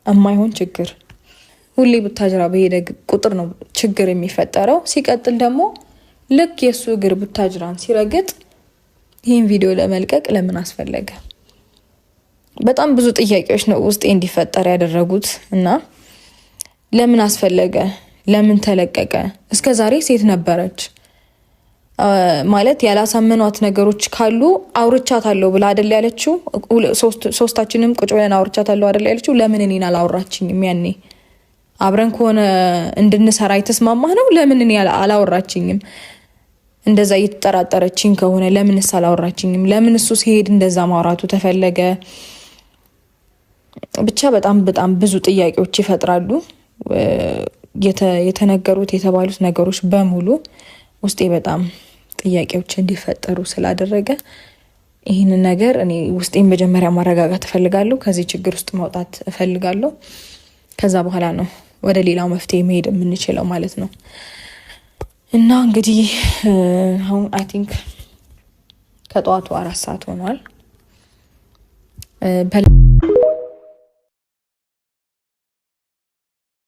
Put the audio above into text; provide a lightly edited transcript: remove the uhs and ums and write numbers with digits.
የማይሆን ችግር ሁሌ ቡታጅራ በሄደ ቁጥር ነው ችግር የሚፈጠረው። ሲቀጥል ደግሞ ልክ የሱ እግር ቡታጅራን ሲረግጥ ይህን ቪዲዮ ለመልቀቅ ለምን አስፈለገ? በጣም ብዙ ጥያቄዎች ነው ውስጤ እንዲፈጠር ያደረጉት እና ለምን አስፈለገ? ለምን ተለቀቀ? እስከዛሬ ሴት ነበረች ማለት ያላሳመኗት ነገሮች ካሉ አውርቻታለሁ ብላ አይደል ያለችው? ሶስታችንም ቁጭ ብለን አውርቻታለሁ አይደል ያለችው? ለምን እኔን አላወራችኝም? ያኔ አብረን ከሆነ እንድንሰራ የተስማማህ ነው። ለምን እኔ አላወራችኝም? እንደዛ እየተጠራጠረችኝ ከሆነ ለምንስ አላወራችኝም? ለምን እሱ ሲሄድ እንደዛ ማውራቱ ተፈለገ? ብቻ በጣም ብዙ ጥያቄዎች ይፈጥራሉ። የተነገሩት የተባሉት ነገሮች በሙሉ ውስጤ በጣም ጥያቄዎች እንዲፈጠሩ ስላደረገ ይህንን ነገር እኔ ውስጤን መጀመሪያ ማረጋጋት እፈልጋለሁ። ከዚህ ችግር ውስጥ መውጣት እፈልጋለሁ። ከዛ በኋላ ነው ወደ ሌላው መፍትሄ መሄድ የምንችለው ማለት ነው። እና እንግዲህ አሁን አይ ቲንክ ከጠዋቱ 4 ሰዓት ሆኗል።